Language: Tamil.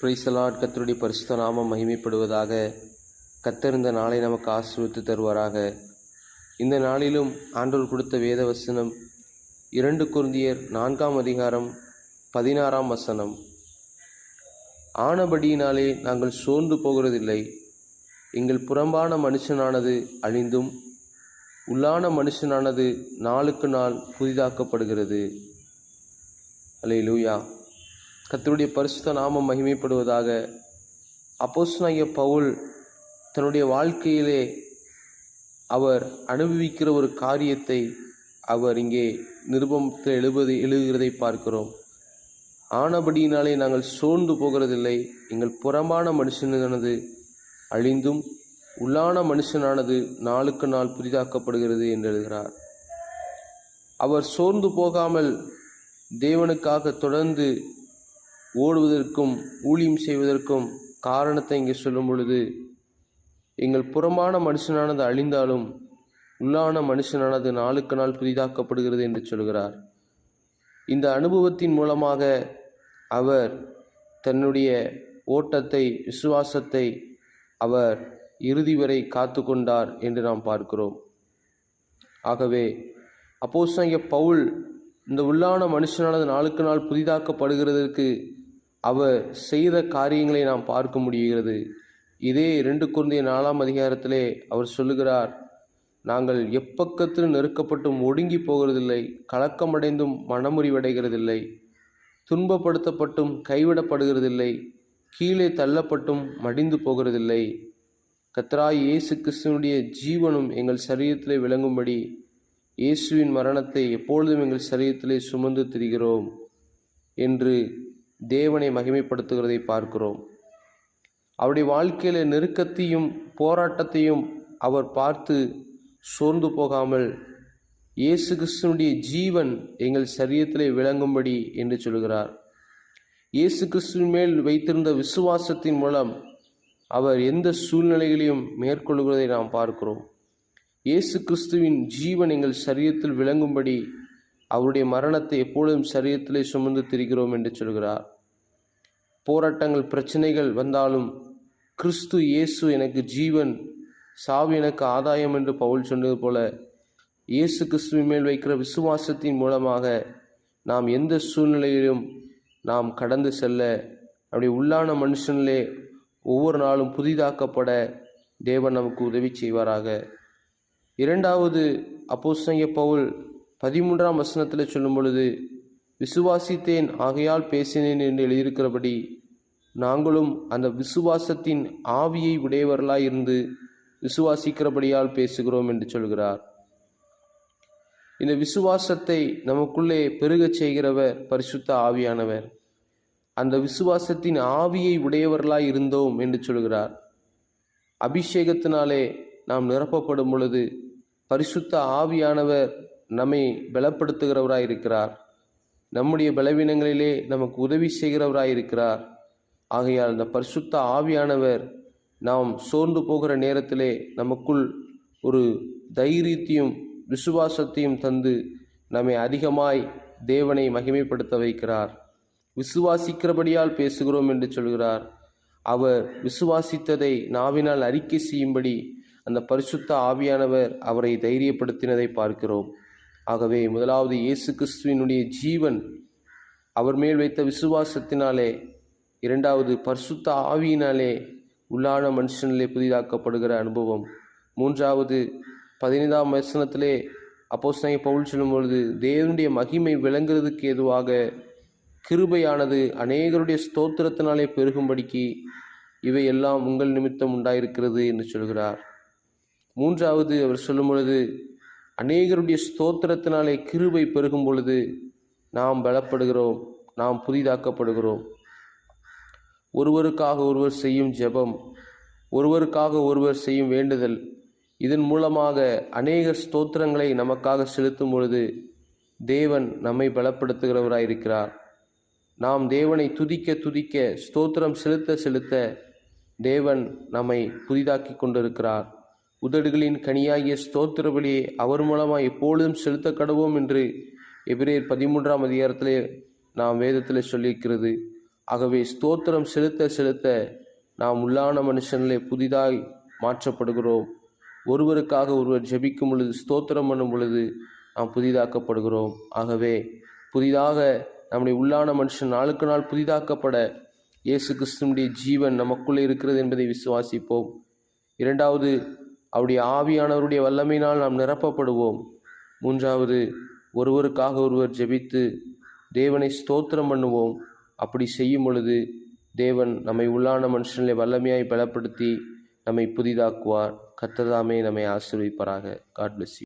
Praise the Lord. கர்த்தருடைய பரிசுத்த நாமம் மகிமைப்படுவதாக. கர்த்தர் இந்த நாளை நமக்கு ஆசீர்வதித்து தருவாராக. இந்த நாளிலும் ஆண்டவர் கொடுத்த வேத வசனம் 2 கொரிந்தியர் 4ஆம் அதிகாரம் 16ஆம் வசனம். ஆனபடியினாலே நாங்கள் சோர்ந்து போகிறதில்லை. எங்கள் புறம்பான மனுஷனானது அழிந்தும் உள்ளான மனுஷனானது நாளுக்கு நாள் புதிதாக்கப்படுகிறது. அல்லேலூயா. கர்த்தருடைய பரிசுத்த நாமம் மகிமைப்படுவதாக. அப்போஸ்தலனாகிய பவுல் தன்னுடைய வாழ்க்கையிலே அவர் அனுபவிக்கிற ஒரு காரியத்தை அவர் இங்கே நிருபத்தில் எழுதுகிறதை பார்க்கிறோம். ஆனபடியினாலே நாங்கள் சோர்ந்து போகிறதில்லை. எங்கள் புறம்பான மனுஷனானது அழிந்தும் உள்ளான மனுஷனானது நாளுக்கு நாள் புதிதாக்கப்படுகிறது என்று எழுதுகிறார். அவர் சோர்ந்து போகாமல் தேவனுக்காக தொடர்ந்து ஓடுவதற்கும் ஊழியம் செய்வதற்கும் காரணத்தை இங்கே சொல்லும் பொழுது, எங்கள் புறம்பான மனுஷனானது அழிந்தாலும் உள்ளான மனுஷனானது நாளுக்கு நாள் புதிதாக்கப்படுகிறது என்று சொல்கிறார். இந்த அனுபவத்தின் மூலமாக அவர் தன்னுடைய ஓட்டத்தை, விசுவாசத்தை அவர் இறுதி வரை காத்து கொண்டார் என்று நாம் பார்க்கிறோம். ஆகவே அப்போஸ்தலனாகிய பவுல் இந்த உள்ளான மனுஷனானது நாளுக்கு நாள் புதிதாக்கப்படுகிறதற்கு அவர் செய்த காரியங்களை நாம் பார்க்க முடிகிறது. இதே 2 கொரிந்தியர் 4ஆம் அதிகாரத்திலே அவர் சொல்லுகிறார், நாங்கள் எப்பக்கத்தில் நெருக்கப்பட்டும் ஒடுங்கி போகிறதில்லை, கலக்கமடைந்தும் மனமுறிவடைகிறதில்லை, துன்பப்படுத்தப்பட்டும் கைவிடப்படுகிறதில்லை, கீழே தள்ளப்பட்டும் மடிந்து போகிறதில்லை. கர்த்தராகிய இயேசு கிறிஸ்துவினுடைய ஜீவனும் எங்கள் சரீரத்திலே விளங்கும்படி இயேசுவின் மரணத்தை எப்பொழுதும் எங்கள் சரீரத்திலே சுமந்து திரிகிறோம் என்று தேவனை மகிமைப்படுத்துகிறதை பார்க்கிறோம். அவருடைய வாழ்க்கையில நெருக்கத்தையும் போராட்டத்தையும் அவர் பார்த்து சோர்ந்து போகாமல் இயேசு கிறிஸ்துவினுடைய ஜீவன் எங்கள் சரீரத்திலே விளங்கும்படி என்று சொல்கிறார். இயேசு கிறிஸ்துவின் மேல் வைத்திருந்த விசுவாசத்தின் மூலம் அவர் எந்த சூழ்நிலைகளையும் மேற்கொள்கிறதை நாம் பார்க்கிறோம். இயேசு கிறிஸ்துவின் ஜீவன் எங்கள் சரீரத்தில் விளங்கும்படி அவருடைய மரணத்தை எப்பொழுதும் சரீரத்திலே சுமந்து திரிகிறோம் என்று சொல்கிறார். போராட்டங்கள், பிரச்சனைகள் வந்தாலும் கிறிஸ்து இயேசு எனக்கு ஜீவன், சாவு எனக்கு ஆதாயம் என்று பவுல் சொன்னது போல, இயேசு கிறிஸ்துவின் மேல் வைக்கிற விசுவாசத்தின் மூலமாக நாம் எந்த சூழ்நிலையிலும் நாம் கடந்து செல்ல, அப்படி உள்ளான மனுஷனிலே ஒவ்வொரு நாளும் புதிதாக்கப்பட தேவன் நமக்கு உதவி செய்வாராக. 2வது அப்போஸ்தலனாகிய பவுல் 13ஆம் வசனத்தில் சொல்லும் பொழுது, விசுவாசித்தேன் ஆகையால் பேசினேன் என்று எழுதியிருக்கிறபடி நாங்களும் அந்த விசுவாசத்தின் ஆவியை உடையவர்களாய் இருந்து விசுவாசிக்கிறபடியால் பேசுகிறோம் என்று சொல்கிறார். இந்த விசுவாசத்தை நமக்குள்ளே பெருகச் செய்கிறவர் பரிசுத்த ஆவியானவர். அந்த விசுவாசத்தின் ஆவியை உடையவர்களாய் இருந்தோம் என்று சொல்கிறார். அபிஷேகத்தினாலே நாம் நிரப்பப்படும் பொழுது பரிசுத்த ஆவியானவர் நம்மை பலப்படுத்துகிறவராயிருக்கிறார். நம்முடைய பலவீனங்களிலே நமக்கு உதவி செய்கிறவராயிருக்கிறார். ஆகையால் இந்த பரிசுத்த ஆவியானவர் நாம் சோர்ந்து போகிற நேரத்திலே நமக்குள் ஒரு தைரியத்தையும் விசுவாசத்தையும் தந்து நம்மை அதிகமாய் தேவனை மகிமைப்படுத்த வைக்கிறார். விசுவாசிக்கிறபடியால் பேசுகிறோம் என்று சொல்கிறார். அவர் விசுவாசித்ததை நாவினால் அறிக்கை செய்யும்படி அந்த பரிசுத்த ஆவியானவர் அவரை தைரியப்படுத்தினதை பார்க்கிறோம். ஆகவே முதலாவது இயேசு கிறிஸ்துவினுடைய ஜீவன் அவர் மேல் வைத்த விசுவாசத்தினாலே, 2வது பரிசுத்த ஆவியினாலே உள்ளான மனுஷனிலே புதிதாக்கப்படுகிற அனுபவம், 3வது 15ஆம் வசனத்திலே அப்போஸ்தலனாகிய பவுல் சொல்லும் பொழுது, தேவனுடைய மகிமை விளங்குறதுக்கு ஏதுவாக கிருபையானது அநேகருடைய ஸ்தோத்திரத்தினாலே பெருகும்படிக்கு இவை எல்லாம் உங்கள் நிமித்தம் உண்டாயிருக்கிறது என்று சொல்கிறார். 3வது அவர் சொல்லும் பொழுது, அநேகருடைய ஸ்தோத்திரத்தினாலே கிருபை பெருகும் பொழுது நாம் பலப்படுகிறோம், நாம் புதிதாக்கப்படுகிறோம். ஒருவருக்காக ஒருவர் செய்யும் ஜெபம், ஒருவருக்காக ஒருவர் செய்யும் வேண்டுதல், இதன் மூலமாக அநேகர் ஸ்தோத்திரங்களை நமக்காக செலுத்தும் பொழுது தேவன் நம்மை பலப்படுத்துகிறவராயிருக்கிறார். நாம் தேவனை துதிக்க துதிக்க, ஸ்தோத்திரம் செலுத்த செலுத்த தேவன் நம்மை புதிதாக்கி கொண்டிருக்கிறார். உதடுகளின் கனியாகிய ஸ்தோத்திர பலியை அவர் மூலமாக எப்பொழுதும் செலுத்த கடவோம் என்று எபிரேயர் 13ஆம் அதிகாரத்திலே நாம் வேதத்தில் சொல்லியிருக்கிறது. ஆகவே ஸ்தோத்திரம் செலுத்த செலுத்த நாம் உள்ளான மனுஷனிலே புதிதாய் மாற்றப்படுகிறோம். ஒருவருக்காக ஒருவர் ஜெபிக்கும் பொழுது, ஸ்தோத்திரம் பண்ணும் பொழுது நாம் புதிதாக்கப்படுகிறோம். ஆகவே புதிதாக நம்முடைய உள்ளான மனுஷன் நாளுக்கு நாள் புதிதாக்கப்பட இயேசு கிறிஸ்துவினுடைய ஜீவன் நமக்குள்ளே இருக்கிறது என்பதை விசுவாசிப்போம். இரண்டாவது, அவருடைய ஆவியானவருடைய வல்லமையினால் நாம் நிரப்பப்படுவோம். மூன்றாவது, ஒருவருக்காக ஒருவர் ஜெபித்து தேவனை ஸ்தோத்திரம் பண்ணுவோம். அப்படி செய்யும் பொழுது தேவன் நம்மை உள்ளான மனுஷனிலே வல்லமையாய் பலப்படுத்தி நம்மை புதிதாக்குவார். கர்த்தர் தாமே நம்மை ஆசீர்வதிப்பாராக. God bless you.